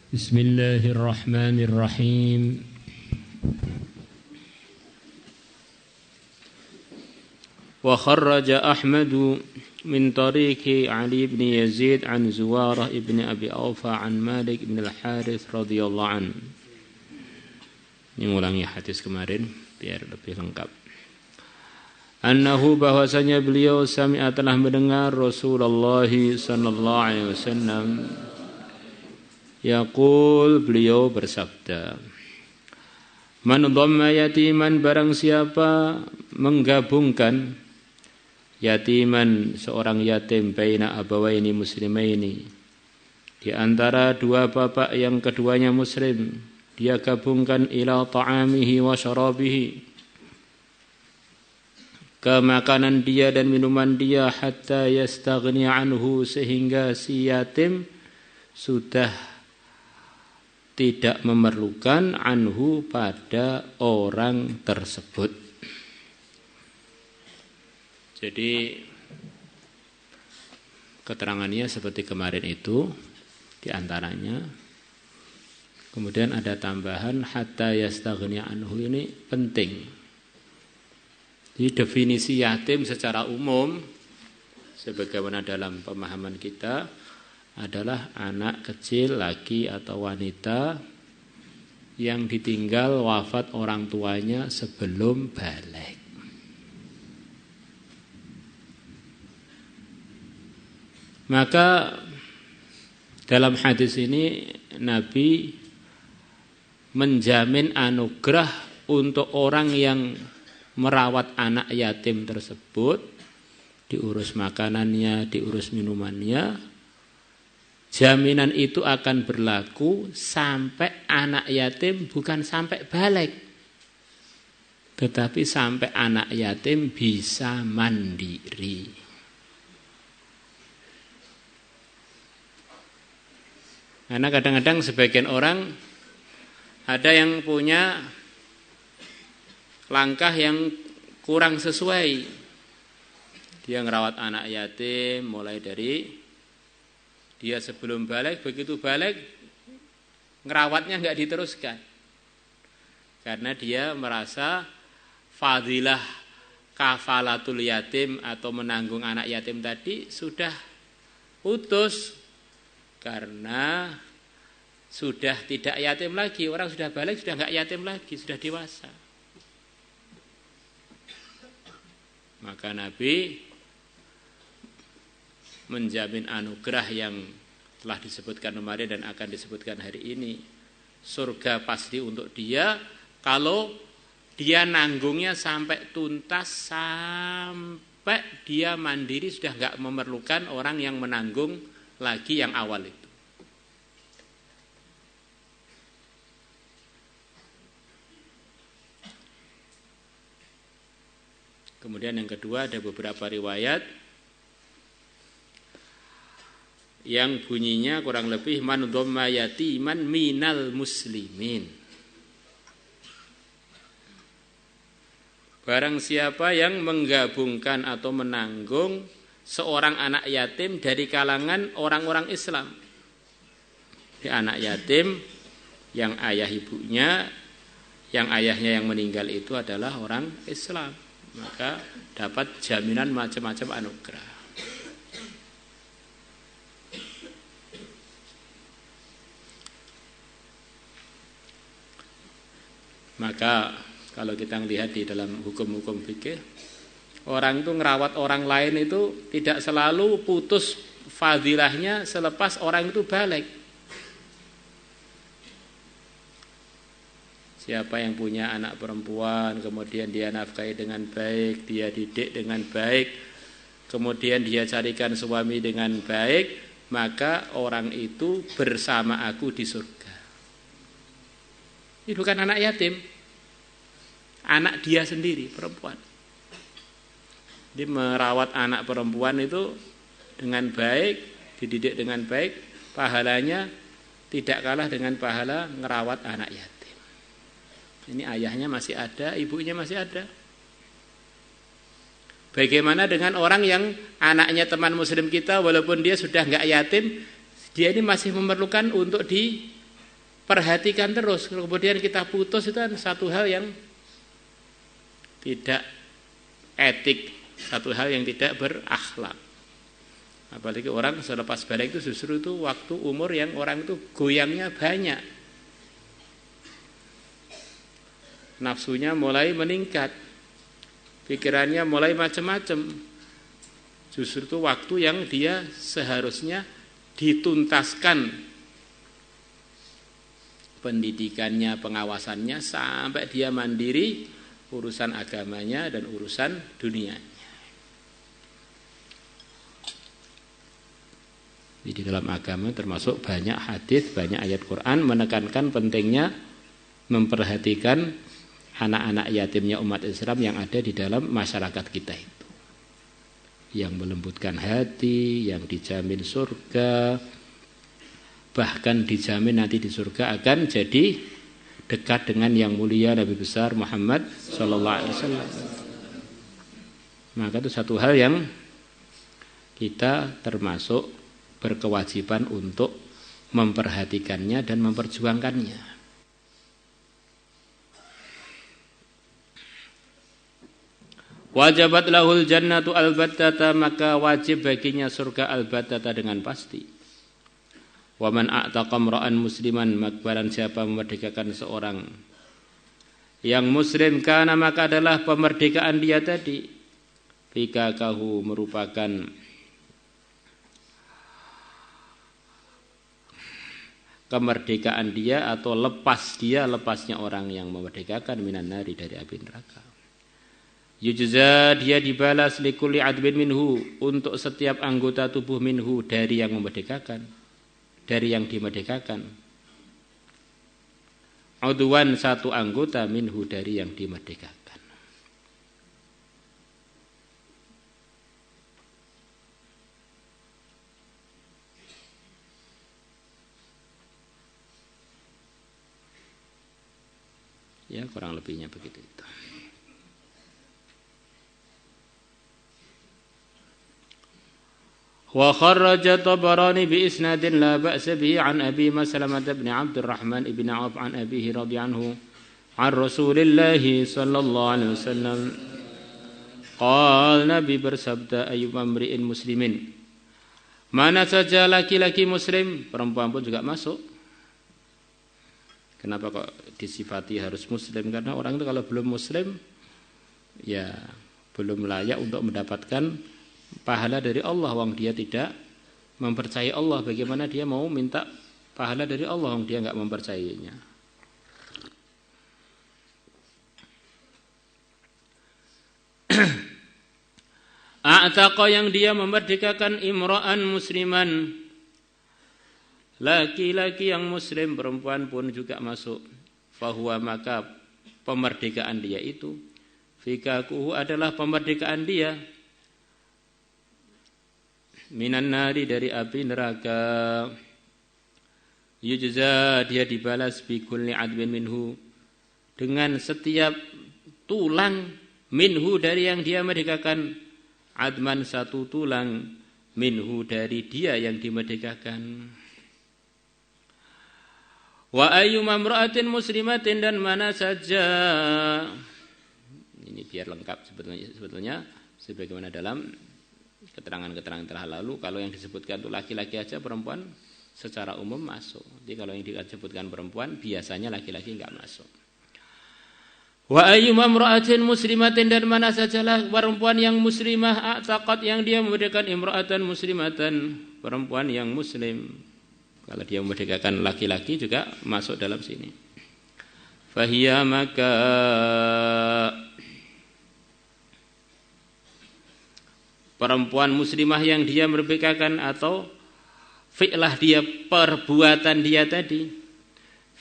Bismillahirrahmanirrahim. Wa kharraja Ahmadu min tariqi Ali ibn Yazid an Zuwarah ibn Abi Aufa an Malik ibn al-Harith radhiyallahu an. Ini ngulangi hadis kemarin biar lebih lengkap. Annahu bahwasanya beliau sami'a telah mendengar Rasulullah sallallahu alaihi wasallam yaqul, beliau bersabda, man dhamma yatiman, barang siapa menggabungkan yatiman, seorang yatim, baina abawaini muslimaini, di antara dua bapak yang keduanya muslim, dia gabungkan ila ta'amihi wa syarabihi, ke makanan dia dan minuman dia, hatta yastaghni anhu, sehingga si yatim sudah tidak memerlukan anhu pada orang tersebut. Jadi keterangannya seperti kemarin itu diantaranya. Kemudian ada tambahan hatta yastaghni anhu, ini penting. Di definisi yatim secara umum sebagaimana dalam pemahaman kita adalah anak kecil laki atau wanita yang ditinggal wafat orang tuanya sebelum balik. Maka dalam hadis ini Nabi menjamin anugerah untuk orang yang merawat anak yatim tersebut, diurus makanannya, diurus minumannya. Jaminan itu akan berlaku sampai anak yatim, bukan sampai balik, tetapi sampai anak yatim bisa mandiri. Karena kadang-kadang sebagian orang ada yang punya langkah yang kurang sesuai. Dia ngerawat anak yatim mulai dari dia sebelum balik, begitu balik ngerawatnya enggak diteruskan. Karena dia merasa fadilah kafalatul yatim atau menanggung anak yatim tadi sudah putus. Karena sudah tidak yatim lagi, orang sudah balik sudah enggak yatim lagi, sudah dewasa. Maka Nabi menjamin anugerah yang telah disebutkan kemarin dan akan disebutkan hari ini. Surga pasti untuk dia kalau dia nanggungnya sampai tuntas, sampai dia mandiri, sudah enggak memerlukan orang yang menanggung lagi yang awal itu. Kemudian yang kedua, ada beberapa riwayat yang bunyinya kurang lebih man dhamma yatiman minal muslimin. Barang siapa yang menggabungkan atau menanggung seorang anak yatim dari kalangan orang-orang Islam. Di anak yatim yang ayah ibunya, yang ayahnya yang meninggal itu adalah orang Islam, maka dapat jaminan macam-macam anugerah. Maka kalau kita lihat di dalam hukum-hukum fikih, orang itu ngerawat orang lain itu tidak selalu putus fadilahnya selepas orang itu balik. Siapa yang punya anak perempuan, kemudian dia nafkahi dengan baik, dia didik dengan baik, kemudian dia carikan suami dengan baik, maka orang itu bersama aku di surga. Ini bukan anak yatim, anak dia sendiri, perempuan. Jadi merawat anak perempuan itu dengan baik, dididik dengan baik, pahalanya tidak kalah dengan pahala ngerawat anak yatim. Ini ayahnya masih ada, ibunya masih ada. Bagaimana dengan orang yang anaknya teman muslim kita, walaupun dia sudah enggak yatim, dia ini masih memerlukan untuk perhatikan terus, kemudian kita putus, itu kan satu hal yang tidak etik, satu hal yang tidak berakhlak. Apalagi orang selepas balik itu justru itu waktu umur yang orang itu goyangnya banyak, nafsunya mulai meningkat, pikirannya mulai macam-macam. Justru itu waktu yang dia seharusnya dituntaskan pendidikannya, pengawasannya sampai dia mandiri urusan agamanya dan urusan dunianya. Di dalam agama termasuk banyak hadis, banyak ayat Quran menekankan pentingnya memperhatikan anak-anak yatimnya umat Islam yang ada di dalam masyarakat kita itu, yang melembutkan hati, yang dijamin surga, bahkan dijamin nanti di surga akan jadi dekat dengan yang mulia Nabi besar Muhammad sallallahu alaihi wasallam. Maka itu satu hal yang kita termasuk berkewajiban untuk memperhatikannya dan memperjuangkannya. Wajabat lahul jannatu albattata, maka wajib baginya surga albattata dengan pasti. Wa man a'taqa imra'an musliman, makbaran siapa memerdekakan seorang yang muslim, kana maka adalah pemerdekaan dia tadi fikakahu merupakan kemerdekaan dia atau lepasnya orang yang memerdekakan minan nari dari api neraka. Yujza, dia dibalas likulli adbin minhu, untuk setiap anggota tubuh minhu dari yang memerdekakan, dari yang dimerdekakan. Udwan, satu anggota minhu dari yang dimerdekakan. Ya, kurang lebihnya begitu itu. Wa kharraja Tabarani bi isnadin la ba'sa bihi an Abi Maslamah bin Abdurrahman ibn Auf an abihi radhiyallahu anhu an Rasulillah sallallahu alaihi wasallam qala, Nabi bersabda, ayyuma mri'in muslimin, mana saja laki-laki muslim, perempuan pun juga masuk. Kenapa kok disifati harus muslim? Karena orang itu kalau belum muslim, ya belum layak untuk mendapatkan pahala dari Allah. Wong dia tidak mempercayai Allah, bagaimana dia mau minta pahala dari Allah wong dia enggak mempercayainya. A'taqa, yang dia memerdekakan imra'an musliman, laki-laki yang muslim, perempuan pun juga masuk. Fahuwa, maka pemerdekaan dia itu, fikakuhu adalah pemerdekaan dia, minan nari dari api neraka. Yujza, dia dibalas bi kulli adwin minhu, dengan setiap tulang, minhu dari yang dia merdekakan, adman satu tulang, minhu dari dia yang dimerdekakan. Wa ayyuma imra'atin muslimatin, dan mana saja, ini biar lengkap sebetulnya sebagaimana dalam keterangan-keterangan telah lalu, kalau yang disebutkan itu laki-laki aja, perempuan secara umum masuk. Jadi kalau yang disebutkan perempuan, biasanya laki-laki enggak masuk. Wa ayyuma imra'atin muslimatin, dan mana sajalah perempuan yang muslimah, a'taqat, yang dia memerdekakan imra'atan muslimatan, perempuan yang muslim. Kalau dia memerdekakan laki-laki juga masuk dalam sini. Fahiya, maka perempuan muslimah yang dia merdekakan, atau fi'lah dia, perbuatan dia tadi,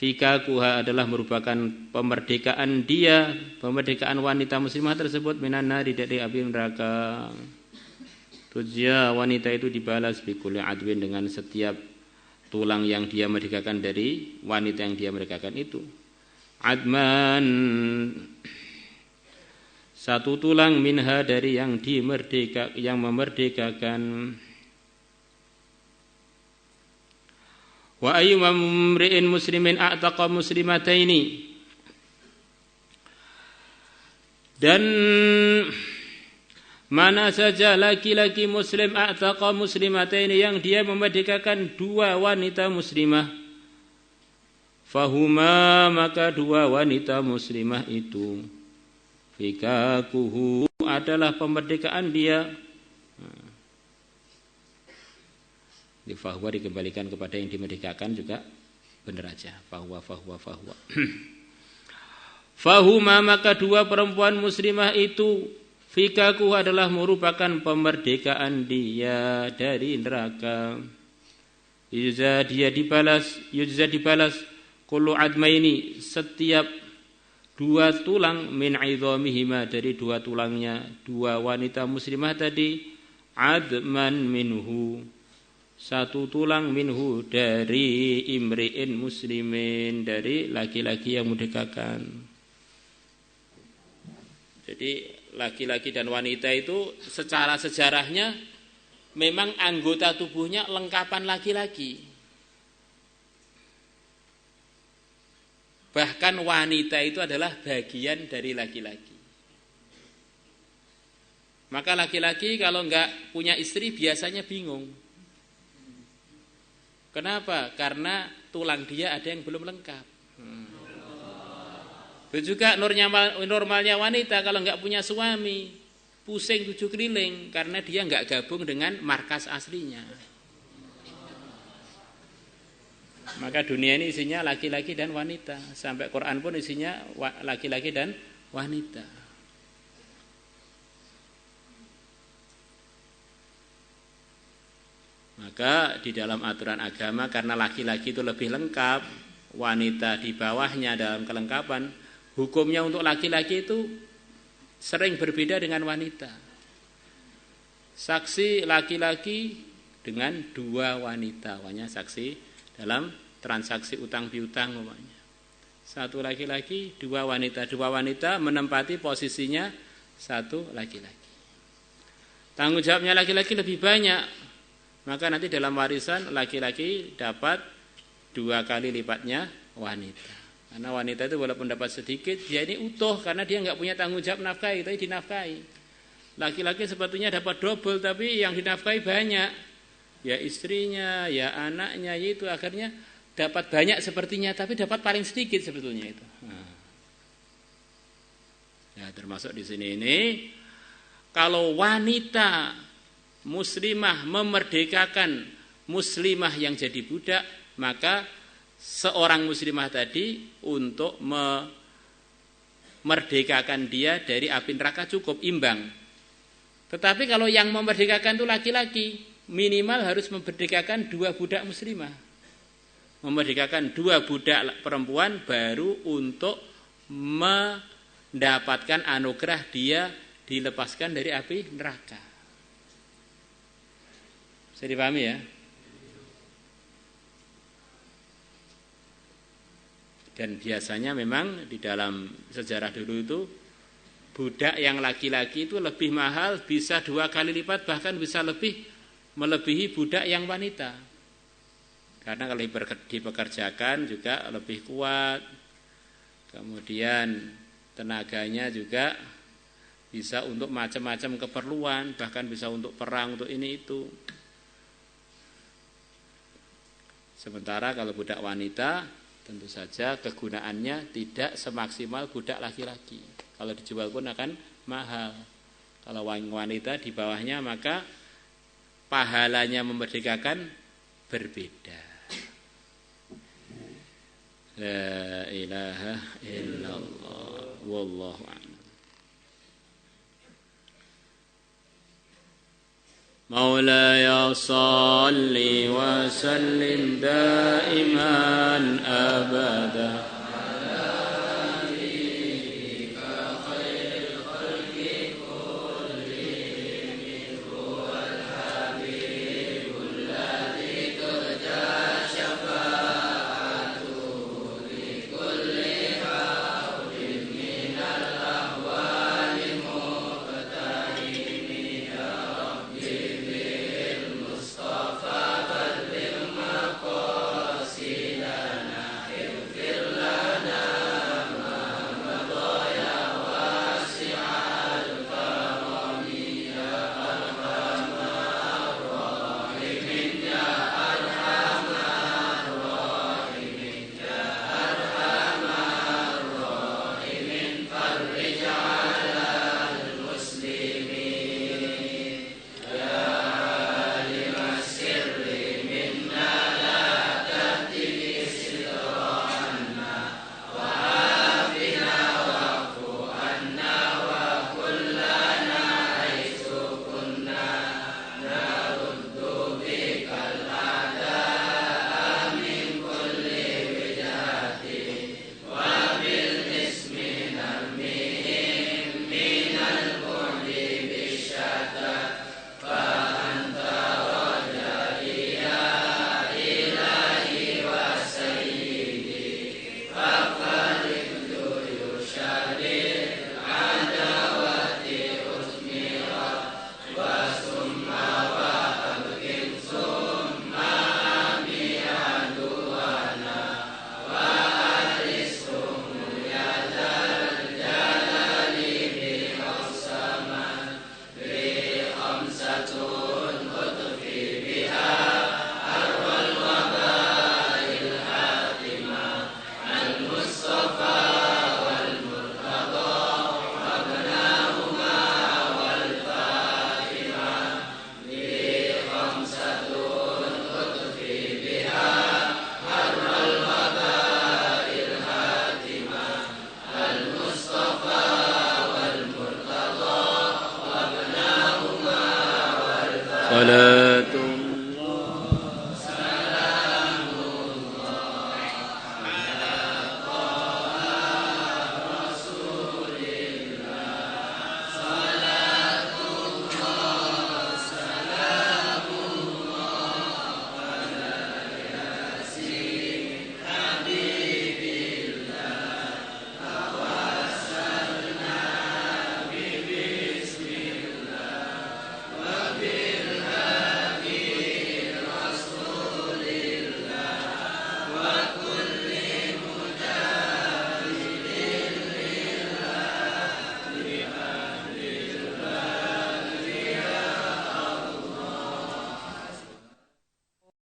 fikakuha adalah merupakan pemerdekaan dia, pemerdekaan wanita muslimah tersebut, minan nari dari api neraka. Tujya, wanita itu dibalas bikuli adwin dengan setiap tulang yang dia merdekakan dari wanita yang dia merdekakan itu. Adman, satu tulang, minha dari yang memerdekakan. Wa ayyuma mri'in muslimin a'taqa muslimataini. Dan mana saja laki-laki muslim a'taqa muslimataini yang dia memerdekakan dua wanita muslimah, fahuma maka dua wanita muslimah itu fikakuhu adalah pemerdekakan dia. Di fahuwa dikembalikan kepada yang dimerdekakan juga benar aja. Fahuwa. Fahuma maka dua perempuan muslimah itu fikaku adalah merupakan pemerdekakan dia dari neraka. Yujza dibalas kullu admaini setiap dua tulang min idhamihima dari dua tulangnya dua wanita muslimah tadi, adman minhu satu tulang minhu dari imri'in muslimin dari laki-laki yang merdekakan. Jadi laki-laki dan wanita itu secara sejarahnya memang anggota tubuhnya lengkapan laki-laki. Bahkan wanita itu adalah bagian dari laki-laki. Maka laki-laki kalau enggak punya istri biasanya bingung. Kenapa? Karena tulang dia ada yang belum lengkap. Begitu juga normalnya wanita kalau enggak punya suami, pusing tujuh keliling karena dia enggak gabung dengan markas aslinya. Maka dunia ini isinya laki-laki dan wanita. Sampai Quran pun isinya laki-laki dan wanita. Maka di dalam aturan agama karena laki-laki itu lebih lengkap, wanita di bawahnya dalam kelengkapan, hukumnya untuk laki-laki itu sering berbeda dengan wanita. Saksi laki-laki dengan dua wanita, namanya saksi dalam transaksi utang piutang namanya. Satu laki-laki, dua wanita menempati posisinya satu laki-laki. Tanggung jawabnya laki-laki lebih banyak. Maka nanti dalam warisan laki-laki dapat 2 kali lipatnya wanita. Karena wanita itu walaupun dapat sedikit, dia ini utuh karena dia enggak punya tanggung jawab nafkahi, tapi dinafkahi. Laki-laki sebetulnya dapat double tapi yang dinafkahi banyak. Ya istrinya, ya anaknya, itu akhirnya dapat banyak sepertinya tapi dapat paling sedikit sebetulnya itu. Ya termasuk di sini ini kalau wanita muslimah memerdekakan muslimah yang jadi budak, maka seorang muslimah tadi untuk memerdekakan dia dari api neraka cukup imbang. Tetapi kalau yang memerdekakan itu laki-laki, minimal harus memerdekakan 2 budak muslimah. Memerdekakan 2 budak perempuan baru untuk mendapatkan anugerah dia dilepaskan dari api neraka. Bisa dipahami ya? Dan biasanya memang di dalam sejarah dulu itu budak yang laki-laki itu lebih mahal, bisa 2 kali lipat, bahkan bisa lebih melebihi budak yang wanita. Karena kalau dipekerjakan juga lebih kuat. Kemudian tenaganya juga bisa untuk macam-macam keperluan, bahkan bisa untuk perang, untuk ini itu. Sementara kalau budak wanita tentu saja kegunaannya tidak semaksimal budak laki-laki. Kalau dijual pun akan mahal. Kalau wanita di bawahnya maka pahalanya memerdekakan berbeda. La ilaha illallah wallahu a'lam. مولاي صل وسلم دائما أبدا